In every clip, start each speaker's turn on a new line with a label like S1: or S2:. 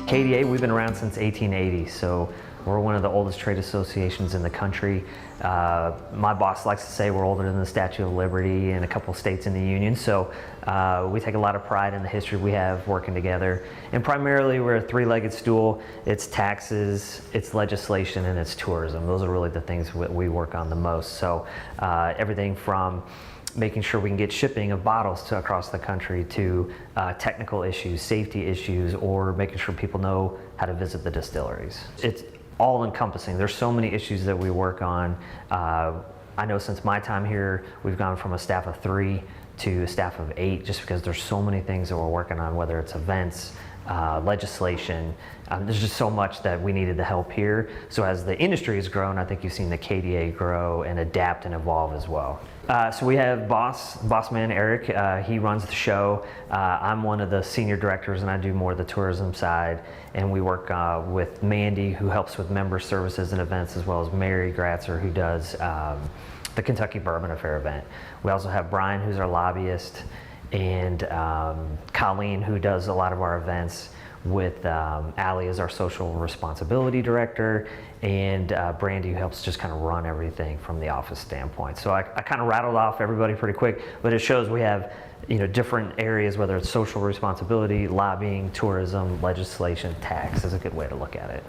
S1: KDA, we've been around since 1880, so we're one of the oldest trade associations in the country. My boss likes to say we're older than the Statue of Liberty and a couple states in the Union, so we take a lot of pride in the history we have working together. And primarily we're a three-legged stool. It's taxes, it's legislation, and it's tourism. Those are really the things we work on the most. So everything from making sure we can get shipping of bottles across the country to technical issues, safety issues, or making sure people know how to visit the distilleries. It's all encompassing. There's so many issues that we work on. I know since my time here, we've gone from a staff of 3 to a staff of 8 just because there's so many things that we're working on, whether it's events, legislation. There's just so much that we needed the help here. So as the industry has grown, I think you've seen the KDA grow and adapt and evolve as well. So we have boss man Eric. He runs the show. I'm one of the senior directors and I do more of the tourism side. And we work with Mandy, who helps with member services and events, as well as Mary Gratzer, who does the Kentucky Bourbon Affair event. We also have Brian, who's our lobbyist, and Colleen, who does a lot of our events, with Allie as our social responsibility director, and Brandy, who helps just kind of run everything from the office standpoint. So I kind of rattled off everybody pretty quick, but it shows we have different areas, whether it's social responsibility, lobbying, tourism, legislation, tax is a good way to look at it.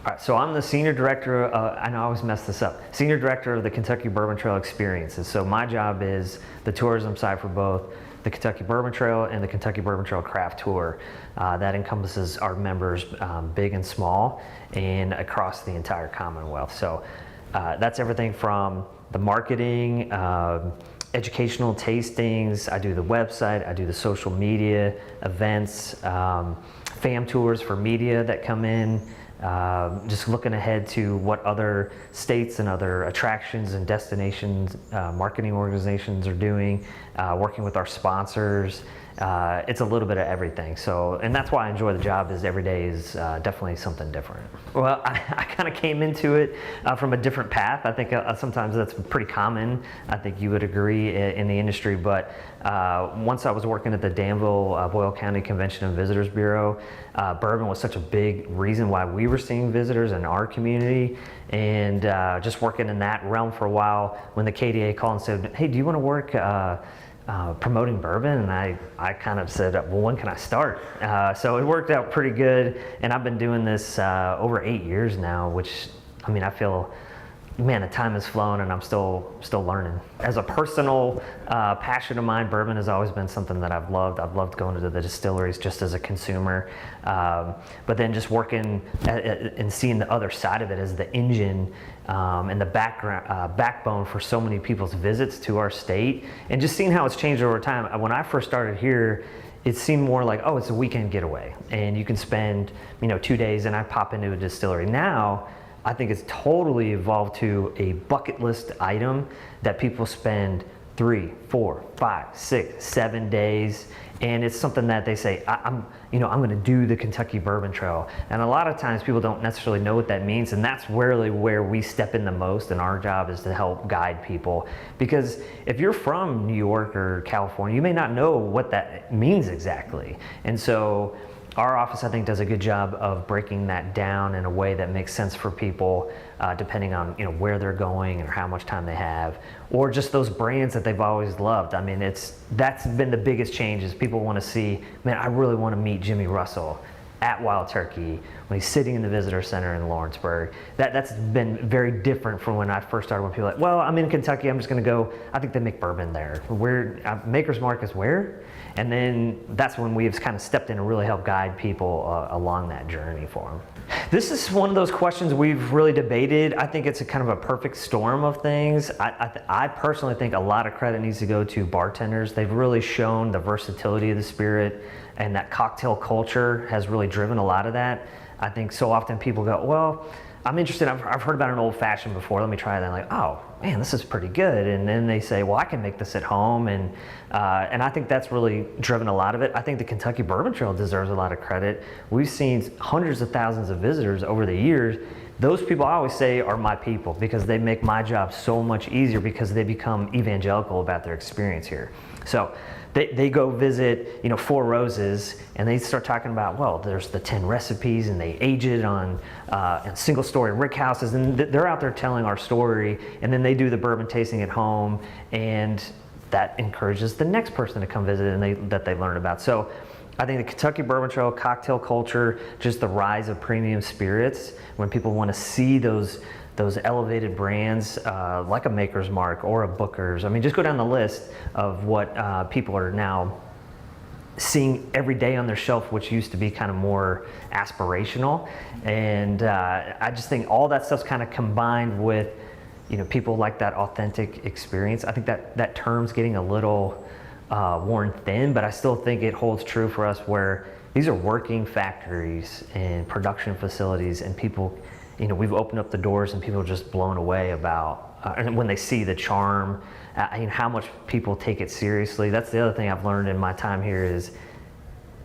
S1: All right, so I'm the senior director, I know I always mess this up, senior director of the Kentucky Bourbon Trail Experiences. So my job is the tourism side for both the Kentucky Bourbon Trail and the Kentucky Bourbon Trail Craft Tour. That encompasses our members, big and small, and across the entire Commonwealth. So that's everything from the marketing, educational tastings, I do the website, I do the social media, events, fam tours for media that come in, just looking ahead to what other states and other attractions and destinations, marketing organizations are doing, working with our sponsors. It's a little bit of everything. So, and that's why I enjoy the job, is every day is definitely something different. Well, I kind of came into it from a different path. I think sometimes that's pretty common. I think you would agree in the industry, but once I was working at the Danville Boyle County Convention and Visitors Bureau, bourbon was such a big reason why we were seeing visitors in our community, and just working in that realm for a while, when the KDA called and said, hey, do you want to work promoting bourbon? And I kind of said, well, when can I start? So it worked out pretty good, and I've been doing this over 8 years now, which, I mean, I feel, man, the time has flown and I'm still learning. As a personal passion of mine, bourbon has always been something that I've loved. I've loved going to the distilleries just as a consumer, but then just working and seeing the other side of it as the engine and the backbone for so many people's visits to our state, and just seeing how it's changed over time. When I first started here, it seemed more like, oh, it's a weekend getaway and you can spend 2 days and I pop into a distillery. Now I think it's totally evolved to a bucket list item that people spend 3, 4, 5, 6, 7 days, and it's something that they say, I'm going to do the Kentucky Bourbon Trail. And a lot of times people don't necessarily know what that means, and that's really where we step in the most, and our job is to help guide people. Because if you're from New York or California, you may not know what that means exactly. And so our office, I think, does a good job of breaking that down in a way that makes sense for people, depending on where they're going or how much time they have, or just those brands that they've always loved. I mean, that's been the biggest change, is people want to see, man, I really want to meet Jimmy Russell at Wild Turkey when he's sitting in the visitor center in Lawrenceburg. That's been very different from when I first started, when people are like, well, I'm in Kentucky, I'm just going to go, I think they make bourbon there. Maker's Mark is where? And then that's when we've kind of stepped in and really helped guide people along that journey for them. This is one of those questions we've really debated. I think it's a kind of a perfect storm of things. I personally think a lot of credit needs to go to bartenders. They've really shown the versatility of the spirit, and that cocktail culture has really driven a lot of that. I think so often people go, well, I'm interested, I've heard about an old fashioned before, let me try that. And like, oh man, this is pretty good. And then they say, well, I can make this at home. And I think that's really driven a lot of it. I think the Kentucky Bourbon Trail deserves a lot of credit. We've seen hundreds of thousands of visitors over the years those people I always say are my people, because they make my job so much easier, because they become evangelical about their experience here. So they go visit, Four Roses, and they start talking about, well, there's the 10 recipes, and they age it on single-story rick houses, and they're out there telling our story, and then they do the bourbon tasting at home, and that encourages the next person to come visit and that they learn about. So I think the Kentucky Bourbon Trail, cocktail culture, just the rise of premium spirits, when people want to see those elevated brands like a Maker's Mark or a Booker's. I mean, just go down the list of what people are now seeing every day on their shelf, which used to be kind of more aspirational. And I just think all that stuff's kind of combined with, people like that authentic experience. I think that term's getting a little worn thin, but I still think it holds true for us, where these are working factories and production facilities, and people, we've opened up the doors and people are just blown away about, and when they see the charm, how much people take it seriously. That's the other thing I've learned in my time here, is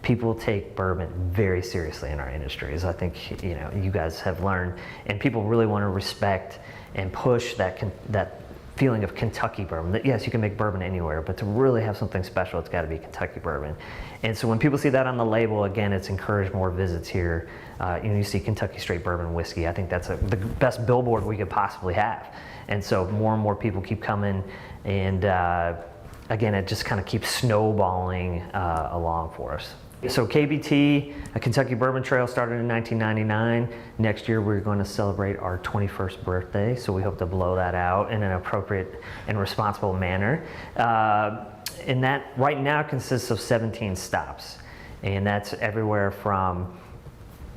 S1: people take bourbon very seriously in our industry, as I think, you guys have learned, and people really want to respect and push that feeling of Kentucky bourbon. That yes, you can make bourbon anywhere, but to really have something special, it's got to be Kentucky bourbon. And so when people see that on the label, again, it's encouraged more visits here. You see Kentucky Straight Bourbon Whiskey. I think that's the best billboard we could possibly have. And so more and more people keep coming, and again, it just kind of keeps snowballing along for us. So KBT, a Kentucky Bourbon Trail, started in 1999. Next year we're going to celebrate our 21st birthday, so we hope to blow that out in an appropriate and responsible manner. And that right now consists of 17 stops, and that's everywhere from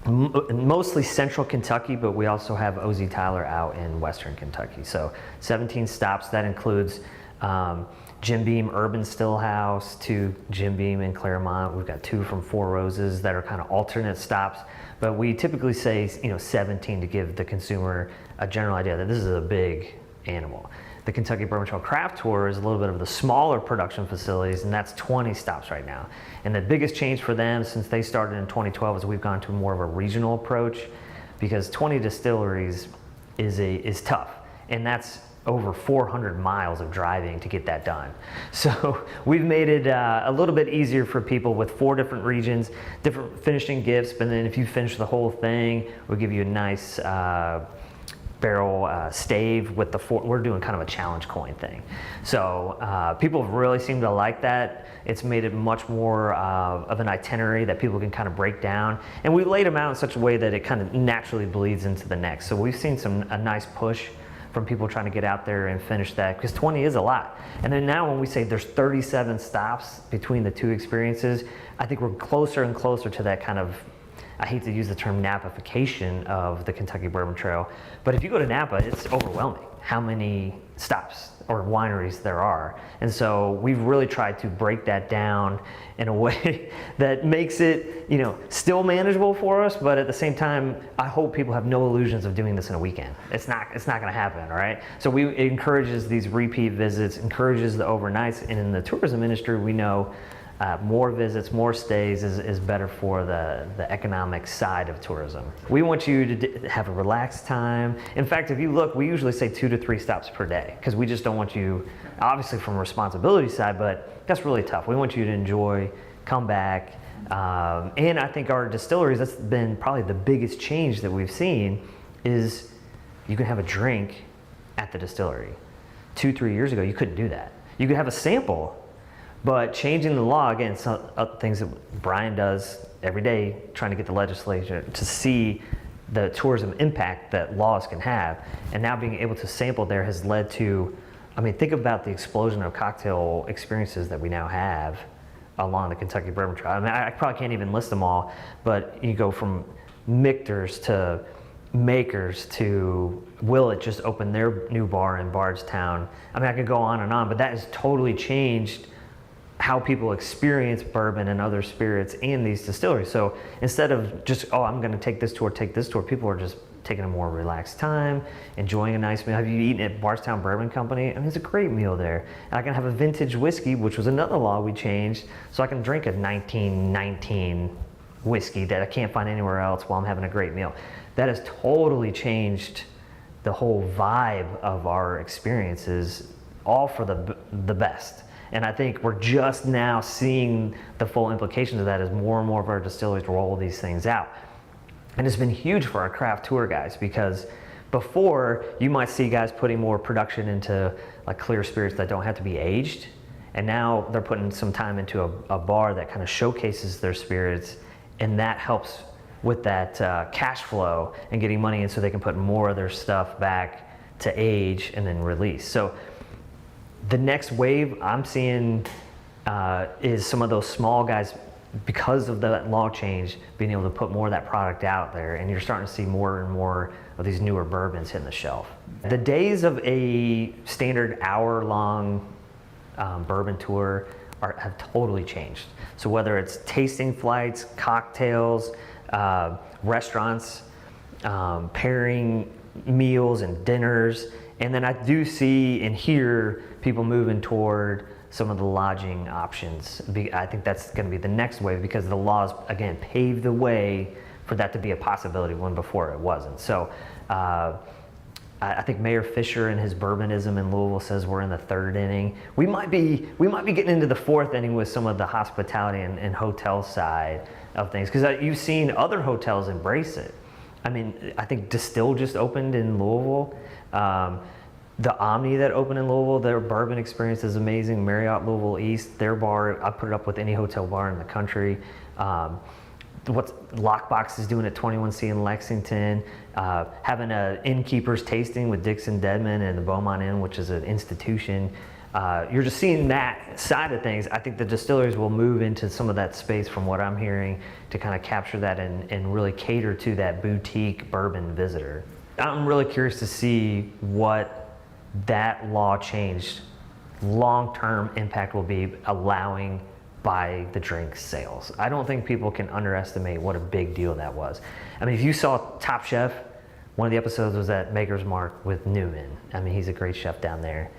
S1: mostly central Kentucky, but we also have O.Z. Tyler out in western Kentucky. So 17 stops. That includes Jim Beam Urban Stillhouse to Jim Beam in Claremont. We've got 2 from Four Roses that are kind of alternate stops, but we typically say 17 to give the consumer a general idea that this is a big animal. The Kentucky Bourbon Trail Craft Tour is a little bit of the smaller production facilities, and that's 20 stops right now. And the biggest change for them since they started in 2012 is we've gone to more of a regional approach, because 20 distilleries is tough, and that's over 400 miles of driving to get that done. So we've made it a little bit easier for people with 4 different regions, different finishing gifts, but then if you finish the whole thing, we'll give you a nice barrel stave with the 4. We're doing kind of a challenge coin thing. So people really seem to like that. It's made it much more of an itinerary that people can kind of break down. And we laid them out in such a way that it kind of naturally bleeds into the next. So we've seen a nice push from people trying to get out there and finish that, because 20 is a lot. And then now when we say there's 37 stops between the 2 experiences, I think we're closer and closer to that kind of, I hate to use the term Napa-fication of the Kentucky Bourbon Trail, but if you go to Napa, it's overwhelming how many stops or wineries there are. And so we've really tried to break that down in a way that makes it, still manageable for us, but at the same time, I hope people have no illusions of doing this in a weekend. It's not gonna happen, all right? So it encourages these repeat visits, encourages the overnights, and in the tourism industry, we know more visits, more stays is better for the economic side of tourism. We want you to have a relaxed time. In fact, if you look, we usually say 2 to 3 stops per day, because we just don't want you, obviously from a responsibility side, but that's really tough. We want you to enjoy, come back, and I think our distilleries, that's been probably the biggest change that we've seen, is you can have a drink at the distillery. 2-3 years ago, you couldn't do that. You could have a sample, but changing the law, again, some things that Brian does every day, trying to get the legislature to see the tourism impact that laws can have, and now being able to sample there has led to, think about the explosion of cocktail experiences that we now have along the Kentucky Bourbon Trail. I probably can't even list them all, but you go from Michter's to Makers to Willett just opened their new bar in Bardstown. I could go on and on, but that has totally changed how people experience bourbon and other spirits in these distilleries. So instead of just, I'm going to take this tour, people are just taking a more relaxed time, enjoying a nice meal. Have you eaten at Bardstown Bourbon Company? It's a great meal there. And I can have a vintage whiskey, which was another law we changed, so I can drink a 1919 whiskey that I can't find anywhere else while I'm having a great meal. that has totally changed the whole vibe of our experiences, all for the best. And I think we're just now seeing the full implications of that as more and more of our distilleries roll these things out. And it's been huge for our craft tour guys, because before you might see guys putting more production into like clear spirits that don't have to be aged. And now they're putting some time into a bar that kind of showcases their spirits, and that helps with that cash flow and getting money in so they can put more of their stuff back to age and then release. So the next wave I'm seeing is some of those small guys, because of that law change, being able to put more of that product out there, and you're starting to see more and more of these newer bourbons hitting the shelf. The days of a standard hour-long bourbon tour have totally changed. So whether it's tasting flights, cocktails, restaurants, pairing meals and dinners, and then I do see and hear people moving toward some of the lodging options. I think that's going to be the next wave, because the laws, again, paved the way for that to be a possibility when before it wasn't. So I think Mayor Fisher and his bourbonism in Louisville says we're in the third inning. We might be getting into the fourth inning with some of the hospitality and hotel side of things, because you've seen other hotels embrace it. I mean, I think Distill just opened in Louisville. The Omni that opened in Louisville, their bourbon experience is amazing. Marriott Louisville East, their bar, I put it up with any hotel bar in the country. What Lockbox is doing at 21C in Lexington, having an innkeeper's tasting with Dixon Dedman and the Beaumont Inn, which is an institution. You're just seeing that side of things. I think the distilleries will move into some of that space, from what I'm hearing, to kind of capture that and really cater to that boutique bourbon visitor. I'm really curious to see what that law change long-term impact will be, allowing by the drink sales. I don't think people can underestimate what a big deal that was. I mean, if you saw Top Chef, one of the episodes was at Maker's Mark with Newman. I mean, he's a great chef down there.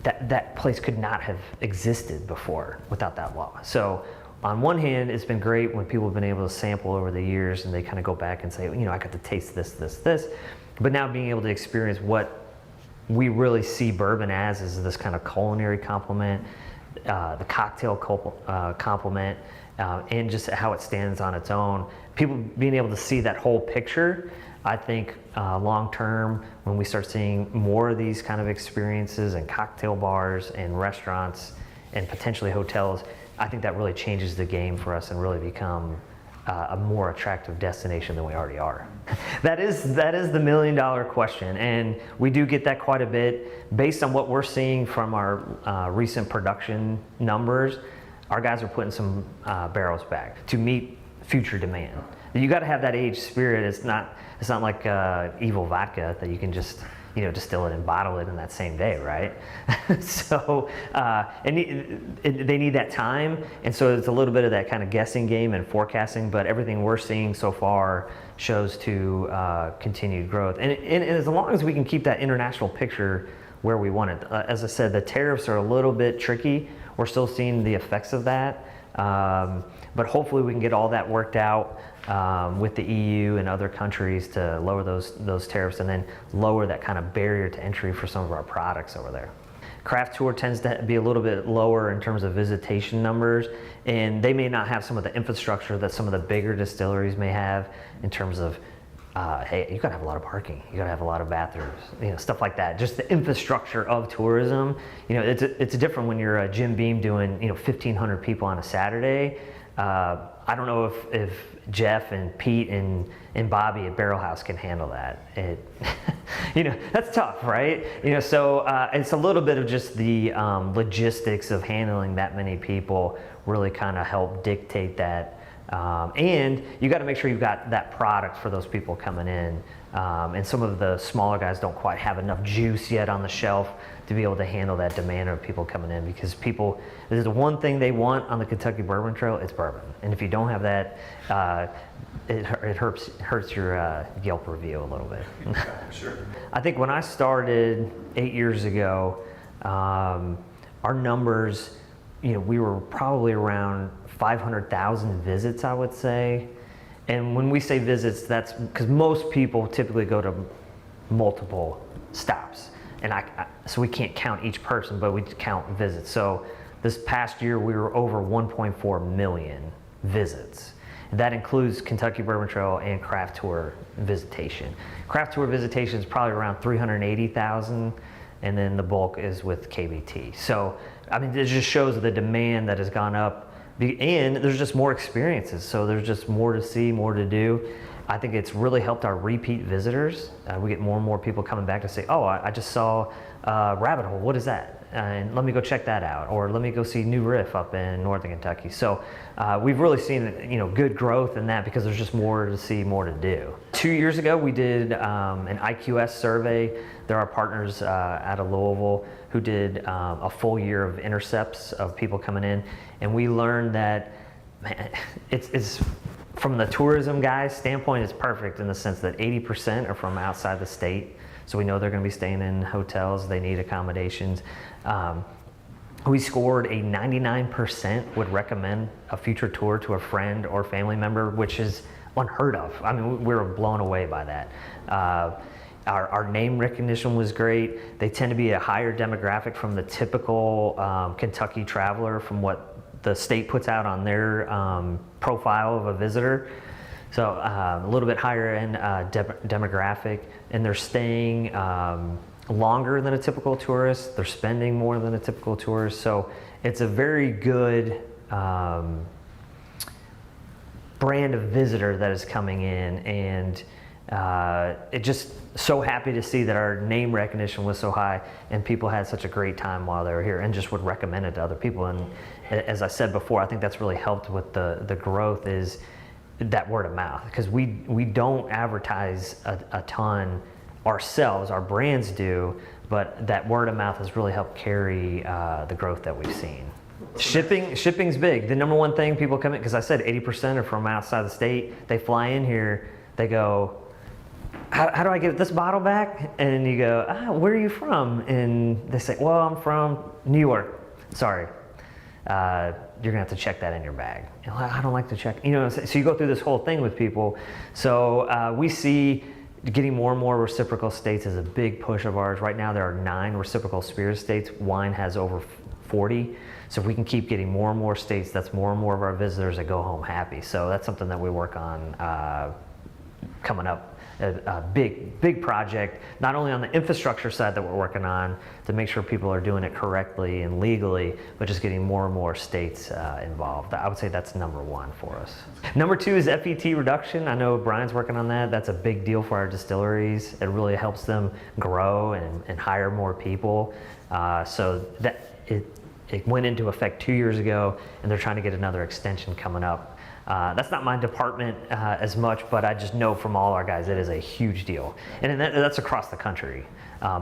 S1: That place could not have existed before without that law. So on one hand, it's been great when people have been able to sample over the years and they kind of go back and say, you know, I got to taste this, this, this. But now being able to experience what we really see bourbon as is this kind of culinary complement, the cocktail complement, and just how it stands on its own. People being able to see that whole picture, I think long term, when we start seeing more of these kind of experiences in cocktail bars and restaurants and potentially hotels, I think that really changes the game for us and really become a more attractive destination than we already are. That is the $1 million question, and we do get that quite a bit. Based on what we're seeing from our recent production numbers, our guys are putting some barrels back to meet future demand. You got to have that aged spirit. It's not like evil vodka that you can just distill it and bottle it in that same day, right? So they need that time, and so it's a little bit of that kind of guessing game and forecasting, but everything we're seeing so far shows to continued growth. And as long as we can keep that international picture where we want it. As I said, the tariffs are a little bit tricky. We're still seeing the effects of that, but hopefully we can get all that worked out with the EU and other countries to lower those tariffs and then lower that kind of barrier to entry for some of our products over there. Craft tour tends to be a little bit lower in terms of visitation numbers, and they may not have some of the infrastructure that some of the bigger distilleries may have in terms of hey, you gotta have a lot of parking, you gotta have a lot of bathrooms, stuff like that. Just the infrastructure of tourism, it's different when you're a Jim Beam doing 1,500 people on a Saturday. I don't know if Jeff and Pete and Bobby at Barrel House can handle that. That's tough, right? So it's a little bit of just the logistics of handling that many people really kind of help dictate that. And you got to make sure you've got that product for those people coming in. And some of the smaller guys don't quite have enough juice yet on the shelf to be able to handle that demand of people coming in, because there's the one thing they want on the Kentucky Bourbon Trail, it's bourbon. And if you don't have that, it hurts your Yelp review a little bit.
S2: Sure.
S1: I think when I started 8 years ago, our numbers, we were probably around 500,000 visits, I would say. And when we say visits, that's because most people typically go to multiple stops. And so we can't count each person, but we count visits. So this past year, we were over 1.4 million visits. That includes Kentucky Bourbon Trail and Craft Tour visitation. Craft Tour visitation is probably around 380,000, and then the bulk is with KBT. So, I mean, it just shows the demand that has gone up, and there's just more experiences. So there's just more to see, more to do. I think it's really helped our repeat visitors. We get more and more people coming back to say, oh, I just saw Rabbit Hole, what is that? And let me go check that out, or let me go see New Riff up in Northern Kentucky. So we've really seen good growth in that because there's just more to see, more to do. 2 years ago, we did an IQS survey. There are partners out of Louisville who did a full year of intercepts of people coming in, and we learned that it's from the tourism guys' standpoint, it's perfect in the sense that 80% are from outside the state. So we know they're going to be staying in hotels, they need accommodations. We scored a 99% would recommend a future tour to a friend or family member, which is unheard of. I mean, we were blown away by that. Our name recognition was great. They tend to be a higher demographic from the typical Kentucky traveler from what the state puts out on their profile of a visitor. So a little bit higher end demographic, and they're staying longer than a typical tourist. They're spending more than a typical tourist. So it's a very good brand of visitor that is coming in, and it just so happy to see that our name recognition was so high and people had such a great time while they were here and just would recommend it to other people. And as I said before, I think that's really helped with the growth is that word of mouth, because we don't advertise a ton ourselves, our brands do, but that word of mouth has really helped carry the growth that we've seen. Shipping's big. The number one thing people come in, because I said 80% are from outside the state, they fly in here, they go, how do I get this bottle back? And you go, where are you from? And they say, well, I'm from New York. Sorry. You're gonna have to check that in your bag. And I don't like to check, so you go through this whole thing with people. So we see getting more and more reciprocal states is a big push of ours. Right now there are 9 reciprocal spirit states. Wine has over 40. So if we can keep getting more and more states, that's more and more of our visitors that go home happy. So that's something that we work on coming up. A big project, not only on the infrastructure side that we're working on to make sure people are doing it correctly and legally, but just getting more and more states involved. I would say that's number 1 for us. Number 2 is FET reduction. I know Brian's working on that. That's a big deal for our distilleries. It really helps them grow and hire more people. So that it went into effect 2 years ago, and they're trying to get another extension coming up. That's not my department as much, but I just know from all our guys it is a huge deal, and that's across the country,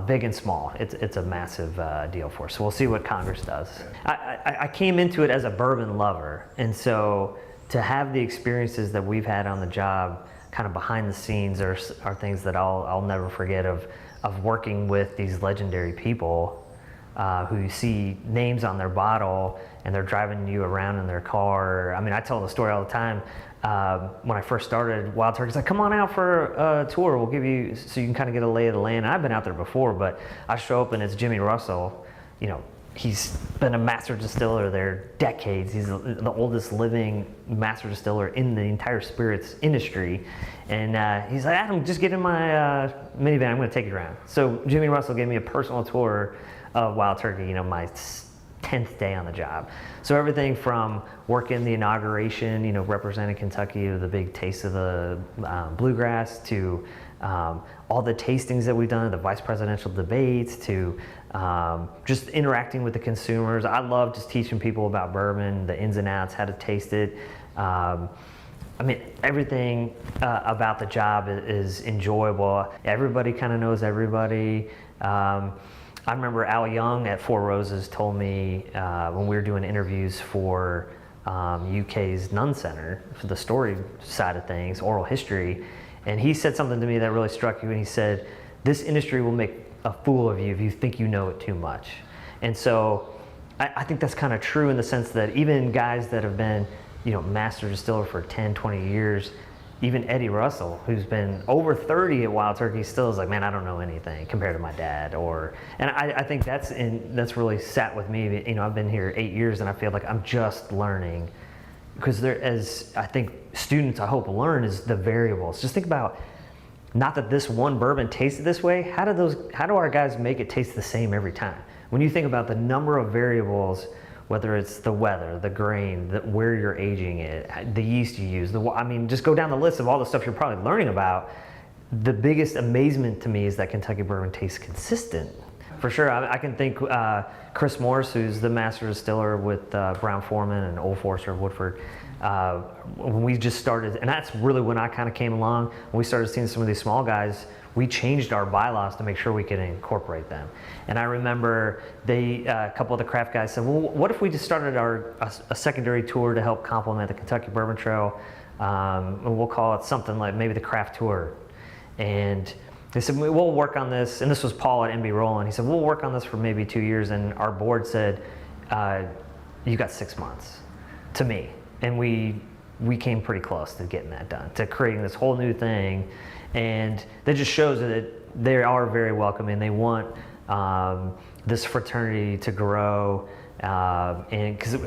S1: big and small. It's a massive deal for us. So we'll see what Congress does. I came into it as a bourbon lover, and so to have the experiences that we've had on the job, kind of behind the scenes, are things that I'll never forget of working with these legendary people. Who you see names on their bottle and they're driving you around in their car. I mean, I tell the story all the time. When I first started, Wild Turkey's like, come on out for a tour. We'll give you, so you can kind of get a lay of the land. And I've been out there before, but I show up and it's Jimmy Russell. He's been a master distiller there decades. He's the oldest living master distiller in the entire spirits industry. And he's like, Adam, just get in my minivan. I'm going to take you around. So Jimmy Russell gave me a personal tour of Wild Turkey, my 10th day on the job. So everything from working the inauguration, representing Kentucky with the big taste of the bluegrass, to all the tastings that we've done, the vice presidential debates, to just interacting with the consumers. I love just teaching people about bourbon, the ins and outs, how to taste it. I mean, everything about the job is enjoyable. Everybody kind of knows everybody. I remember Al Young at Four Roses told me when we were doing interviews for UK's Nunn Center for the story side of things, oral history, and he said something to me that really struck you, and he said, this industry will make a fool of you if you think you know it too much. And so I think that's kind of true in the sense that even guys that have been master distiller for 10, 20 years, even Eddie Russell, who's been over 30 at Wild Turkey, still is like, man, I don't know anything compared to my dad. And I think that's really sat with me. You know, I've been here 8 years, and I feel like I'm just learning, because as I think students, I hope, learn is the variables. Just think about, not that this one bourbon tasted this way. How do our guys make it taste the same every time? When you think about the number of variables, whether it's the weather, the grain, where you're aging it, the yeast you use, I mean, just go down the list of all the stuff you're probably learning about. The biggest amazement to me is that Kentucky bourbon tastes consistent. For sure, I can think Chris Morris, who's the master distiller with Brown-Forman and Old Forester of Woodford. When we just started, and that's really when I kind of came along, when we started seeing some of these small guys, we changed our bylaws to make sure we could incorporate them. And I remember a couple of the craft guys said, well, what if we just started a secondary tour to help complement the Kentucky Bourbon Trail? And we'll call it something like maybe the Craft Tour. And they said, we'll work on this. And this was Paul at MB Roland. He said, we'll work on this for maybe 2 years. And our board said, you got 6 months, to me. And we came pretty close to getting that done, to creating this whole new thing. And that just shows that they are very welcoming. They want this fraternity to grow, and because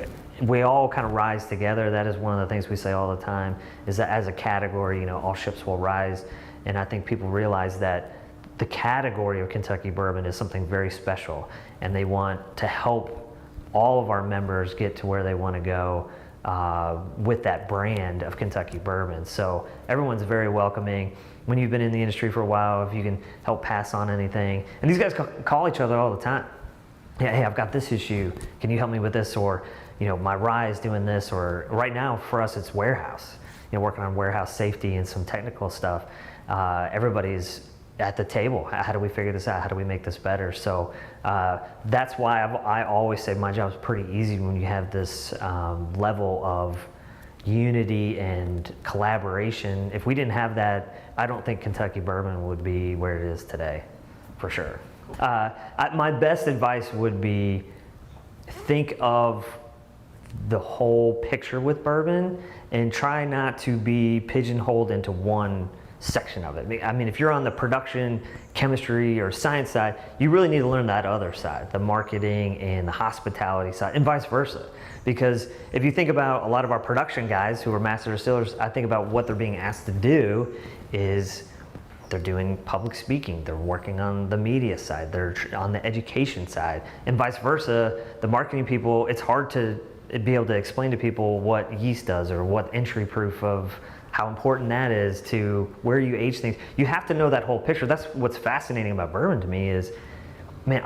S1: we all kind of rise together. That is one of the things we say all the time, is that as a category, you know, all ships will rise. And I think people realize that the category of Kentucky bourbon is something very special, and they want to help all of our members get to where they want to go with that brand of Kentucky bourbon. So everyone's very welcoming. When you've been in the industry for a while, if you can help pass on anything. And these guys call each other all the time. Yeah, hey, I've got this issue. Can you help me with this? Or, you know, my rye is doing this. Or right now for us, it's warehouse. You know, working on warehouse safety and some technical stuff. Everybody's at the table. How do we figure this out? How do we make this better? So that's why I always say my job is pretty easy when you have this level of unity and collaboration. If we didn't have that, I don't think Kentucky bourbon would be where it is today, for sure. My best advice would be, think of the whole picture with bourbon and try not to be pigeonholed into one section of it. I mean, if you're on the production, chemistry, or science side, you really need to learn that other side, the marketing and the hospitality side, and vice versa. Because if you think about a lot of our production guys who are master distillers, I think about what they're being asked to do is they're doing public speaking, they're working on the media side, they're on the education side, and vice versa. The marketing people, it's hard to be able to explain to people what yeast does or what entry proof of how important that is to where you age things. You have to know that whole picture. That's what's fascinating about bourbon to me is, man,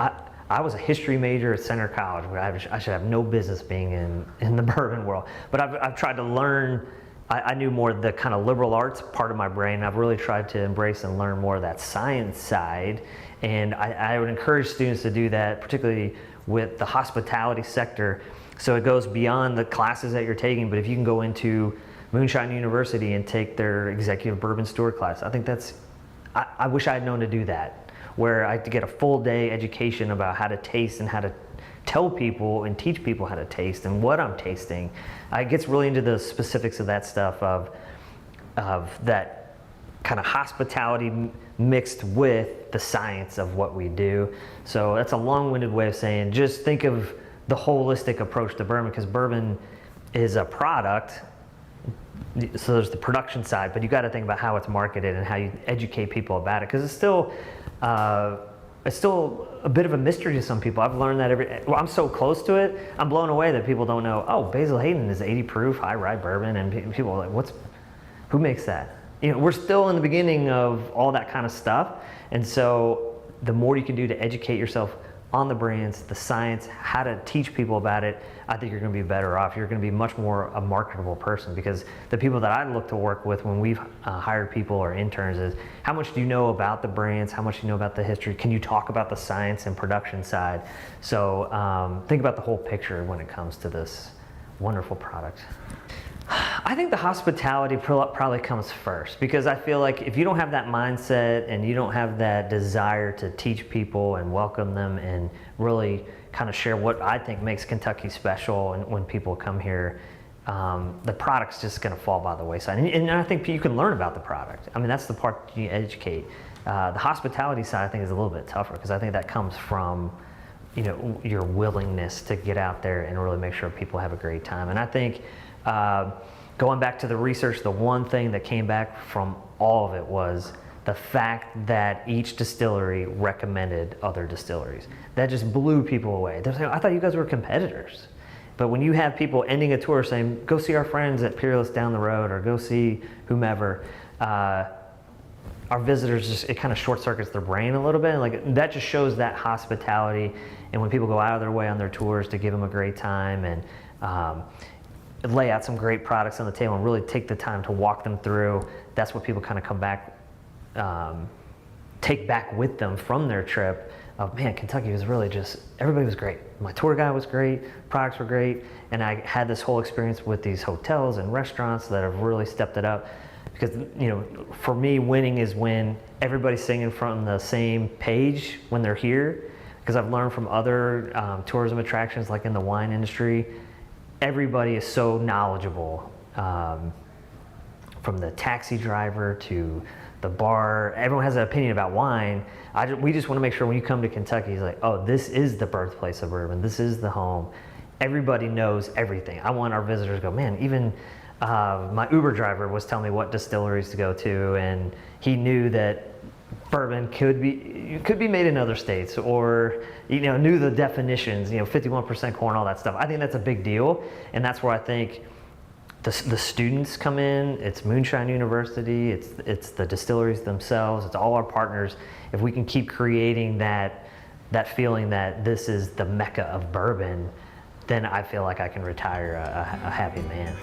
S1: I was a history major at Center College, where I should have no business being in the bourbon world. But I've tried to learn. I knew more of the kind of liberal arts part of my brain. I've really tried to embrace and learn more of that science side. And I would encourage students to do that, particularly with the hospitality sector. So it goes beyond the classes that you're taking, but if you can go into Moonshine University and take their executive bourbon steward class, I think I wish I had known to do that, where I could get a full day education about how to taste and how to tell people and teach people how to taste and what I'm tasting. It gets really into the specifics of that stuff, of that kind of hospitality mixed with the science of what we do. So that's a long-winded way of saying, just think of the holistic approach to bourbon, because bourbon is a product. So there's the production side, but you got to think about how it's marketed and how you educate people about it, because it's still a bit of a mystery to some people. I've learned that I'm so close to it, I'm blown away that people don't know, oh, Basil Hayden is 80 proof, high rye bourbon, and people are like, who makes that? You know, we're still in the beginning of all that kind of stuff, and so the more you can do to educate yourself on the brands, the science, how to teach people about it, I think you're going to be better off. You're going to be much more a marketable person, because the people that I look to work with when we've hired people or interns is, how much do you know about the brands? How much do you know about the history? Can you talk about the science and production side? So think about the whole picture when it comes to this wonderful product. I think the hospitality probably comes first, because I feel like if you don't have that mindset and you don't have that desire to teach people and welcome them and really kind of share what I think makes Kentucky special, and when people come here, the product's just going to fall by the wayside. And I think you can learn about the product. I mean, that's the part you educate. The hospitality side, I think, is a little bit tougher because I think that comes from, your willingness to get out there and really make sure people have a great time. And I think going back to the research, the one thing that came back from all of it was the fact that each distillery recommended other distilleries. That just blew people away. They're saying, I thought you guys were competitors. But when you have people ending a tour saying, go see our friends at Peerless down the road, or go see whomever, our visitors it kind of short circuits their brain a little bit. Like, that just shows that hospitality. And when people go out of their way on their tours to give them a great time and lay out some great products on the table and really take the time to walk them through, that's what people kind of come back, take back with them from their trip. Man, Kentucky was really just, everybody was great. My tour guide was great, products were great, and I had this whole experience with these hotels and restaurants that have really stepped it up. Because, for me, winning is when everybody's singing from the same page when they're here. Because I've learned from other tourism attractions, like in the wine industry, everybody is so knowledgeable. From the taxi driver to the bar, everyone has an opinion about wine. We just want to make sure when you come to Kentucky, it's like, oh, this is the birthplace of bourbon. This is the home. Everybody knows everything. I want our visitors to go, man, even my Uber driver was telling me what distilleries to go to, and he knew that bourbon could be made in other states, or knew the definitions, 51% corn, all that stuff. I think that's a big deal, and that's where I think the students come in. It's Moonshine University, it's the distilleries themselves, it's all our partners. If we can keep creating that feeling that this is the mecca of bourbon, then I feel like I can retire a happy man.